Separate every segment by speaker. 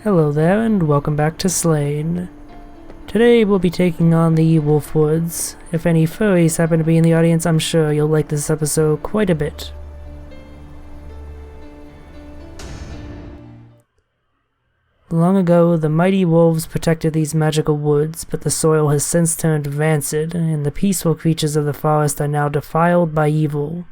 Speaker 1: Hello there and welcome back to Slain. Today we'll be taking on the Wolfwoods. If any furries happen to be in the audience, I'm sure you'll like this episode quite a bit. Long ago, the mighty wolves protected these magical woods, but the soil has since turned rancid, and the peaceful creatures of the forest are now defiled by evil.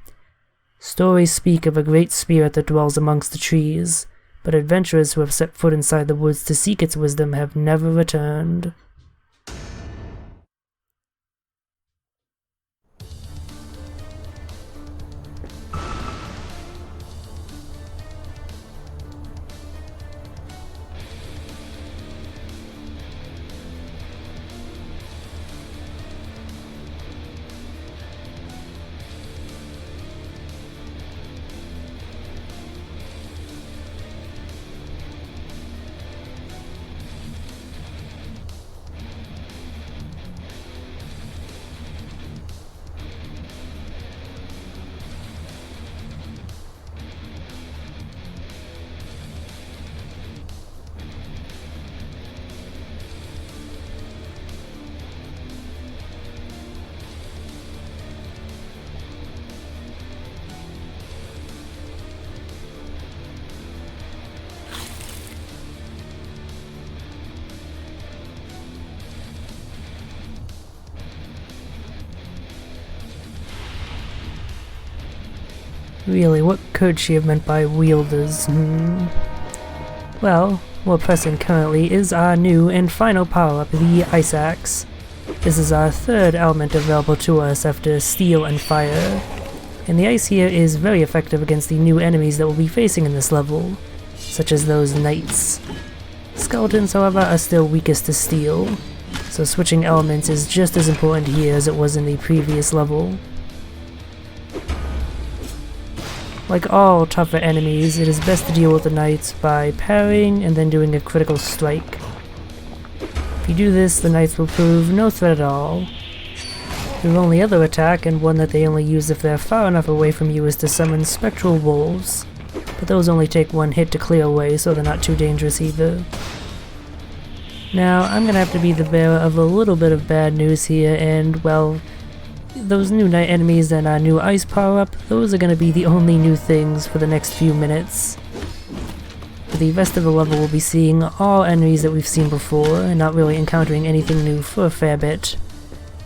Speaker 1: Stories speak of a great spirit that dwells amongst the trees, but adventurers who have set foot inside the woods to seek its wisdom have never returned. Really, what could she have meant by wielders? Well, more pressing currently is our new and final power-up, the Ice Axe. This is our third element available to us after steel and fire, and the ice here is very effective against the new enemies that we'll be facing in this level, such as those knights. Skeletons, however, are still weakest to steel, so switching elements is just as important here as it was in the previous level. Like all tougher enemies, it is best to deal with the knights by parrying and then doing a critical strike. If you do this, the knights will prove no threat at all. Your only other attack, and one that they only use if they're far enough away from you, is to summon spectral wolves, but those only take one hit to clear away, so they're not too dangerous either. Now, I'm gonna have to be the bearer of a little bit of bad news here, and, well, those new night enemies and our new ice power-up, those are going to be the only new things for the next few minutes. For the rest of the level we'll be seeing all enemies that we've seen before, and not really encountering anything new for a fair bit.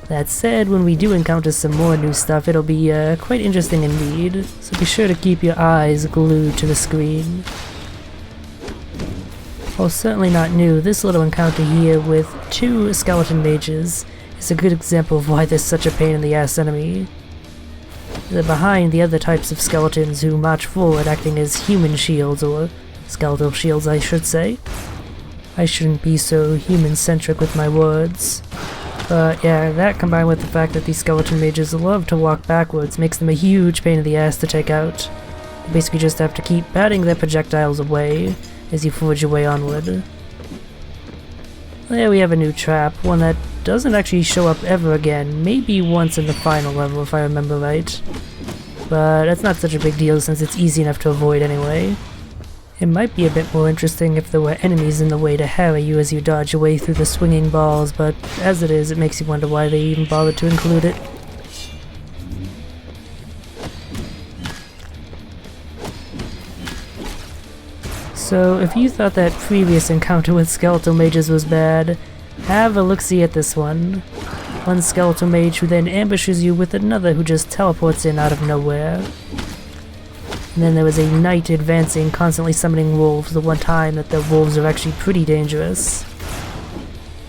Speaker 1: That said, when we do encounter some more new stuff, it'll be quite interesting indeed, so be sure to keep your eyes glued to the screen. While certainly not new, this little encounter here with two skeleton mages is a good example of why there's such a pain in the ass enemy. They're behind the other types of skeletons who march forward acting as human shields, or skeletal shields I should say. I shouldn't be so human-centric with my words. But yeah, that combined with the fact that these skeleton mages love to walk backwards makes them a huge pain in the ass to take out. You basically just have to keep batting their projectiles away as you forge your way onward. There we have a new trap, one that doesn't actually show up ever again, maybe once in the final level if I remember right. But that's not such a big deal since it's easy enough to avoid anyway. It might be a bit more interesting if there were enemies in the way to harry you as you dodge your way through the swinging balls, but as it is, it makes you wonder why they even bothered to include it. So, if you thought that previous encounter with skeletal mages was bad, have a look-see at this one. One skeletal mage who then ambushes you with another who just teleports in out of nowhere. And then there was a knight advancing, constantly summoning wolves, the one time that the wolves are actually pretty dangerous.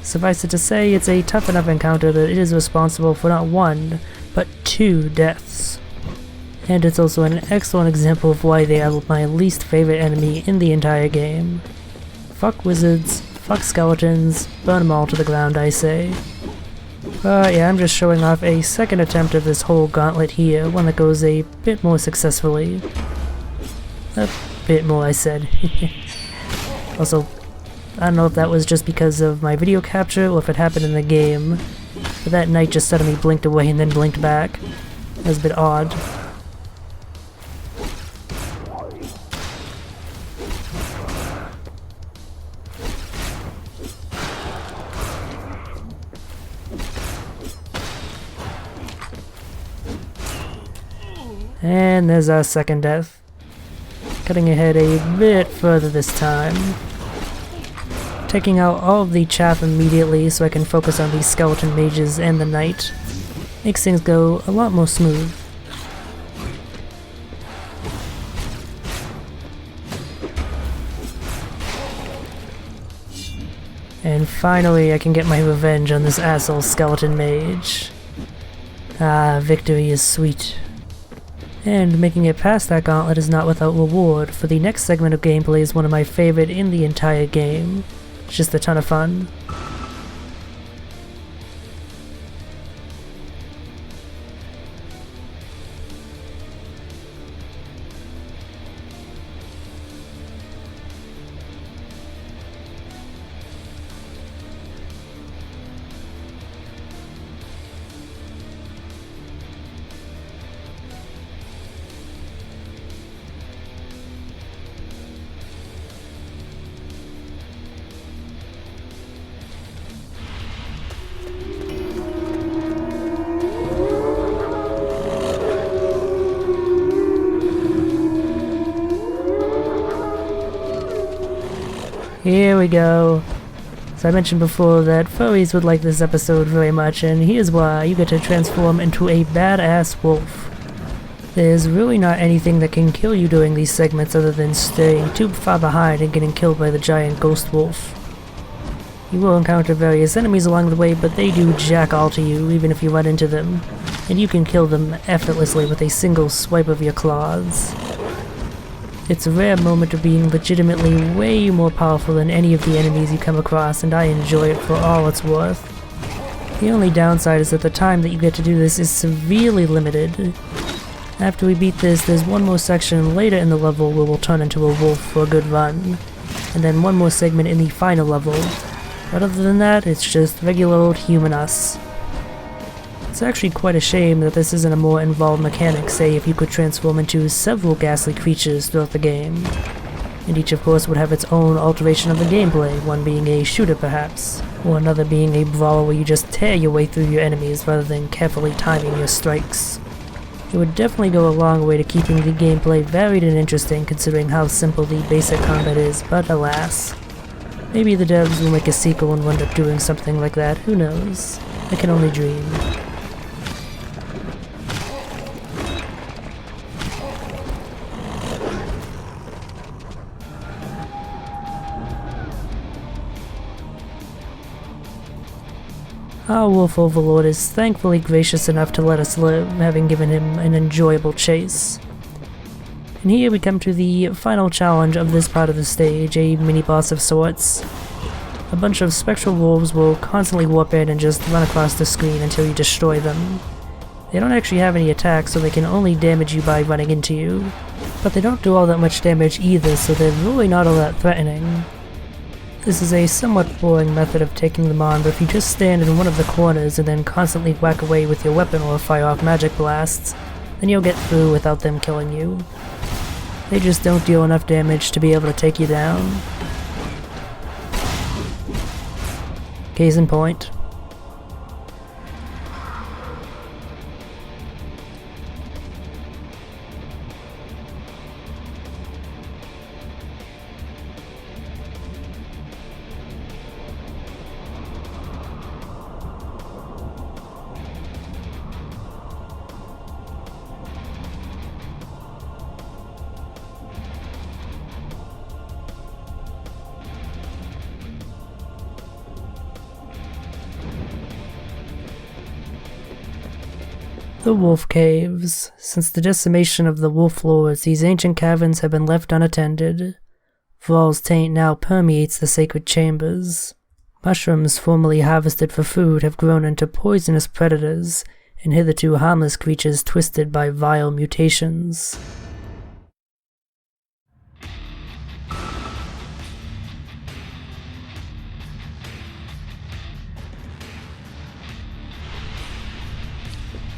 Speaker 1: Suffice it to say, it's a tough enough encounter that it is responsible for not one, but two deaths. And it's also an excellent example of why they are my least favorite enemy in the entire game. Fuck wizards, fuck skeletons, burn them all to the ground, I say. But yeah, I'm just showing off a second attempt of this whole gauntlet here, one that goes a bit more successfully. A bit more, I said. Also, I don't know if that was just because of my video capture or if it happened in the game, but that knight just suddenly blinked away and then blinked back. That was a bit odd. And there's our second death. Cutting ahead a bit further this time. Taking out all of the chaff immediately so I can focus on these skeleton mages and the knight. Makes things go a lot more smooth. And finally I can get my revenge on this asshole skeleton mage. Ah, victory is sweet. And making it past that gauntlet is not without reward, for the next segment of gameplay is one of my favorite in the entire game. It's just a ton of fun. Here we go. So I mentioned before that furries would like this episode very much, and here's why. You get to transform into a badass wolf. There's really not anything that can kill you during these segments other than staying too far behind and getting killed by the giant ghost wolf. You will encounter various enemies along the way, but they do jack all to you even if you run into them, and you can kill them effortlessly with a single swipe of your claws. It's a rare moment of being legitimately way more powerful than any of the enemies you come across, and I enjoy it for all it's worth. The only downside is that the time that you get to do this is severely limited. After we beat this, there's one more section later in the level where we'll turn into a wolf for a good run, and then one more segment in the final level. But other than that, it's just regular old human us. It's actually quite a shame that this isn't a more involved mechanic, say if you could transform into several ghastly creatures throughout the game. And each of course would have its own alteration of the gameplay, one being a shooter perhaps, or another being a brawler where you just tear your way through your enemies rather than carefully timing your strikes. It would definitely go a long way to keeping the gameplay varied and interesting considering how simple the basic combat is, but alas. Maybe the devs will make a sequel and wind up doing something like that, who knows? I can only dream. Our wolf overlord is thankfully gracious enough to let us live, having given him an enjoyable chase. And here we come to the final challenge of this part of the stage, a mini-boss of sorts. A bunch of spectral wolves will constantly warp in and just run across the screen until you destroy them. They don't actually have any attacks, so they can only damage you by running into you. But they don't do all that much damage either, so they're really not all that threatening. This is a somewhat boring method of taking them on, but if you just stand in one of the corners and then constantly whack away with your weapon or fire off magic blasts, then you'll get through without them killing you. They just don't deal enough damage to be able to take you down. Case in point. The Wolf Caves. Since the decimation of the Wolfwoods, these ancient caverns have been left unattended. Thrall's taint now permeates the sacred chambers. Mushrooms formerly harvested for food have grown into poisonous predators, and hitherto harmless creatures twisted by vile mutations.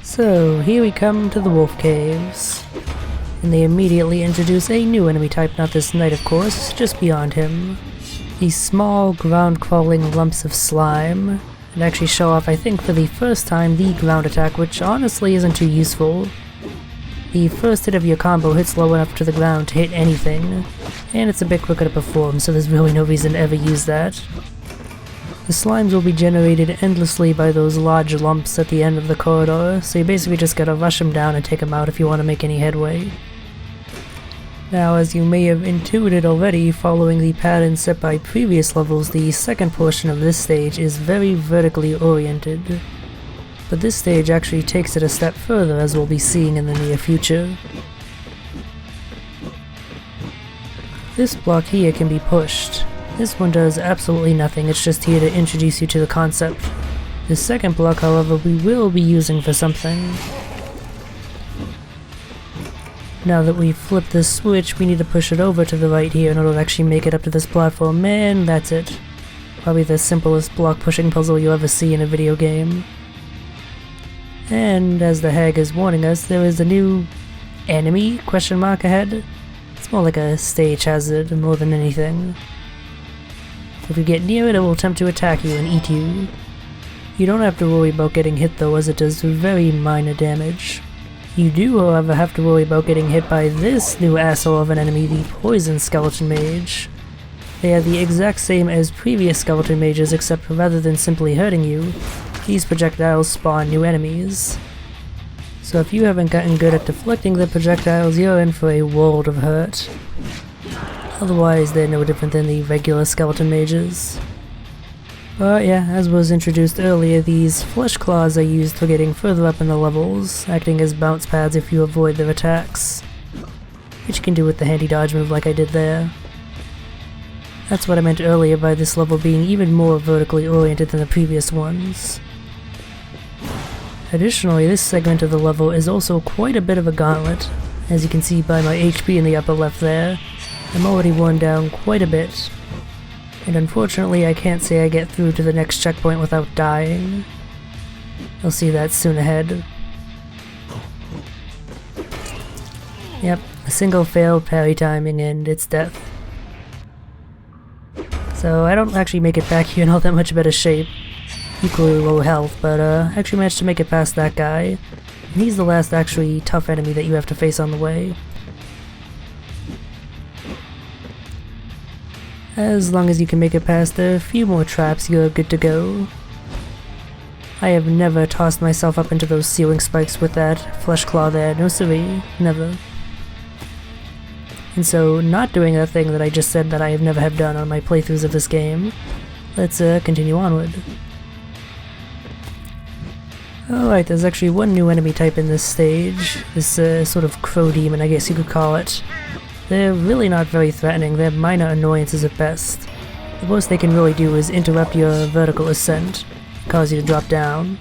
Speaker 1: So, here we come to the Wolf Caves, and they immediately introduce a new enemy type, not this knight of course, just beyond him. These small, ground-crawling lumps of slime, and actually show off, I think for the first time, the ground attack, which honestly isn't too useful. The first hit of your combo hits low enough to the ground to hit anything, and it's a bit quicker to perform, so there's really no reason to ever use that. The slimes will be generated endlessly by those large lumps at the end of the corridor, so you basically just gotta rush them down and take them out if you want to make any headway. Now, as you may have intuited already, following the pattern set by previous levels, the second portion of this stage is very vertically oriented. But this stage actually takes it a step further, as we'll be seeing in the near future. This block here can be pushed. This one does absolutely nothing, it's just here to introduce you to the concept. The second block, however, we will be using for something. Now that we've flipped this switch, we need to push it over to the right here in order to actually make it up to this platform, and that's it. Probably the simplest block pushing puzzle you'll ever see in a video game. And as the hag is warning us, there is a new enemy question mark ahead. It's more like a stage hazard more than anything. If you get near it, it will attempt to attack you and eat you. You don't have to worry about getting hit though, as it does very minor damage. You do, however, have to worry about getting hit by this new asshole of an enemy, the Poison Skeleton Mage. They are the exact same as previous Skeleton Mages, except rather than simply hurting you, these projectiles spawn new enemies. So if you haven't gotten good at deflecting the projectiles, you're in for a world of hurt. Otherwise, they're no different than the regular Skeleton Mages. But yeah, as was introduced earlier, these flesh claws are used for getting further up in the levels, acting as bounce pads if you avoid their attacks. Which you can do with the handy dodge move like I did there. That's what I meant earlier by this level being even more vertically oriented than the previous ones. Additionally, this segment of the level is also quite a bit of a gauntlet. As you can see by my HP in the upper left there, I'm already worn down quite a bit. And unfortunately, I can't say I get through to the next checkpoint without dying. You'll see that soon ahead. Yep, a single failed parry timing and it's death. So I don't actually make it back here in all that much better shape. Equally low health, but actually managed to make it past that guy. And he's the last actually tough enemy that you have to face on the way. As long as you can make it past a few more traps, you're good to go. I have never tossed myself up into those ceiling spikes with that flesh claw there, no siree, never. And so, not doing that thing that I just said that I have never have done on my playthroughs of this game, let's continue onward. Alright, there's actually one new enemy type in this stage, this sort of crow demon I guess you could call it. They're really not very threatening, they're minor annoyances at best. The most they can really do is interrupt your vertical ascent, cause you to drop down.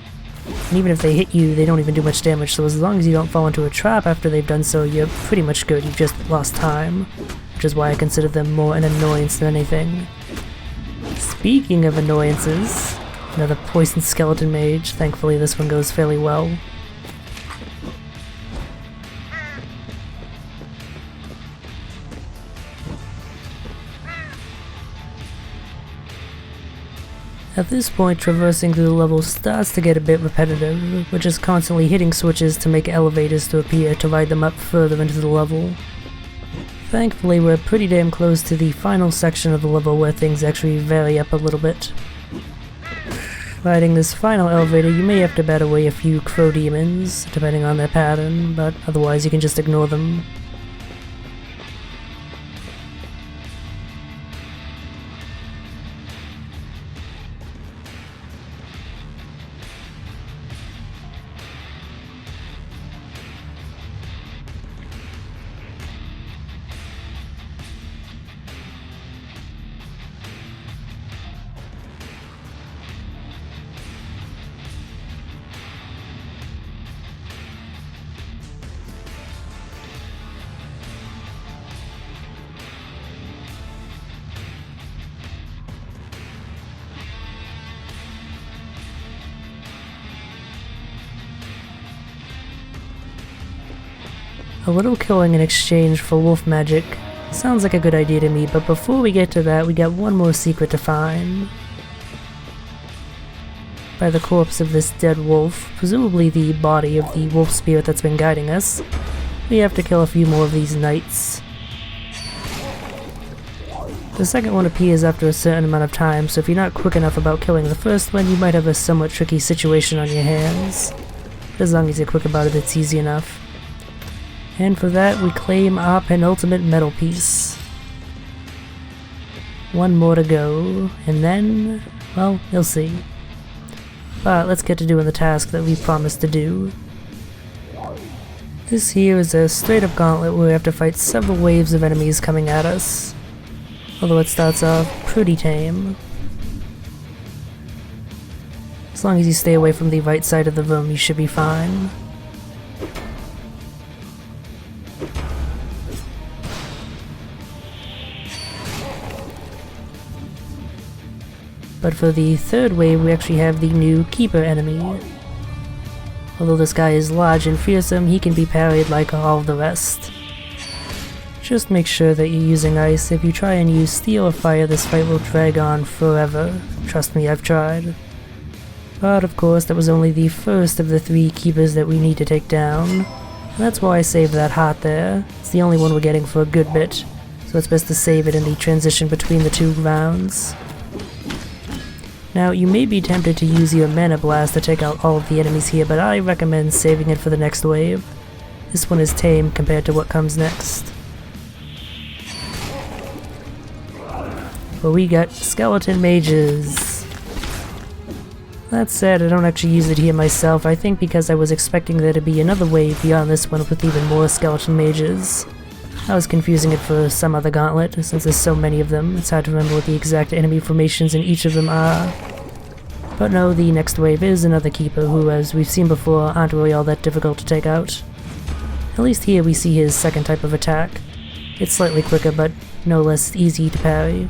Speaker 1: And even if they hit you, they don't even do much damage, so as long as you don't fall into a trap after they've done so, you're pretty much good, you've just lost time. Which is why I consider them more an annoyance than anything. Speaking of annoyances, another Poison Skeleton Mage, thankfully this one goes fairly well. At this point, traversing through the level starts to get a bit repetitive, which is constantly hitting switches to make elevators to appear to ride them up further into the level. Thankfully, we're pretty damn close to the final section of the level where things actually vary up a little bit. Riding this final elevator, you may have to bat away a few crow demons, depending on their pattern, but otherwise you can just ignore them. A little killing in exchange for wolf magic sounds like a good idea to me, but before we get to that, we got one more secret to find. By the corpse of this dead wolf, presumably the body of the wolf spirit that's been guiding us, we have to kill a few more of these knights. The second one appears after a certain amount of time, so if you're not quick enough about killing the first one, you might have a somewhat tricky situation on your hands. But as long as you're quick about it, it's easy enough. And for that, we claim our penultimate metal piece. One more to go, and then, well, you'll see. But let's get to doing the task that we promised to do. This here is a straight up gauntlet where we have to fight several waves of enemies coming at us. Although it starts off pretty tame. As long as you stay away from the right side of the room, you should be fine. But for the third wave, we actually have the new Keeper enemy. Although this guy is large and fearsome, he can be parried like all of the rest. Just make sure that you're using ice. If you try and use steel or fire, this fight will drag on forever. Trust me, I've tried. But of course, that was only the first of the 3 keepers that we need to take down. And that's why I saved that heart there. It's the only one we're getting for a good bit, so it's best to save it in the transition between the 2 rounds. Now, you may be tempted to use your mana blast to take out all of the enemies here, but I recommend saving it for the next wave. This one is tame compared to what comes next. But we got skeleton mages. That said, I don't actually use it here myself, I think because I was expecting there to be another wave beyond this one with even more skeleton mages. I was confusing it for some other gauntlet, since there's so many of them, it's hard to remember what the exact enemy formations in each of them are. But no, the next wave is another keeper who, as we've seen before, aren't really all that difficult to take out. At least here we see his second type of attack. It's slightly quicker, but no less easy to parry.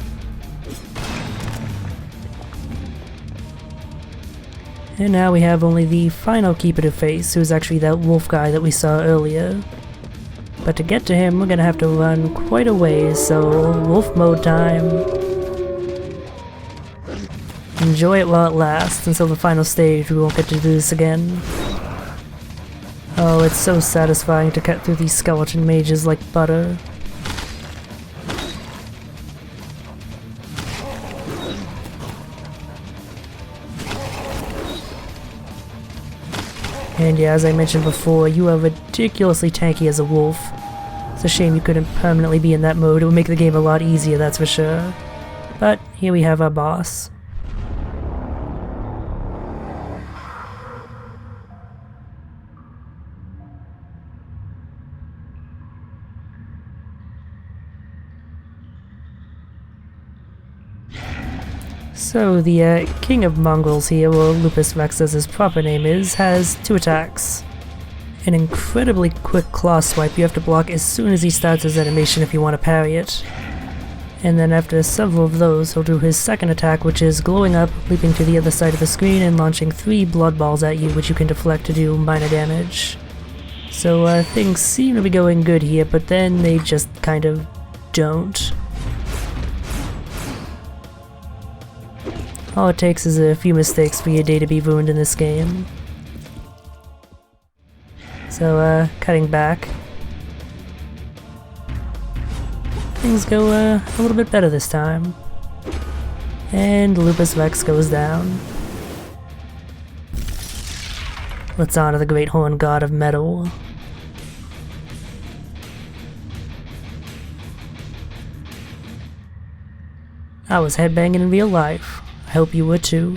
Speaker 1: And now we have only the final keeper to face, who's actually that wolf guy that we saw earlier. But to get to him, we're gonna have to run quite a ways, so wolf mode time. Enjoy it while it lasts, until the final stage we won't get to do this again. Oh, it's so satisfying to cut through these skeleton mages like butter. And yeah, as I mentioned before, you are ridiculously tanky as a wolf. It's a shame you couldn't permanently be in that mode. It would make the game a lot easier, that's for sure. But here we have our boss. So the King of Mongrels here, or Lupus Rex as his proper name is, has 2 attacks. An incredibly quick claw swipe you have to block as soon as he starts his animation if you want to parry it. And then after several of those, he'll do his second attack, which is glowing up, leaping to the other side of the screen and launching 3 blood balls at you, which you can deflect to do minor damage. So things seem to be going good here, but then they just kind of don't. All it takes is a few mistakes for your day to be ruined in this game. So, cutting back. Things go a little bit better this time. And Lupus Rex goes down. Let's honor the Great Horn God of Metal. I was headbanging in real life. I hope you were too.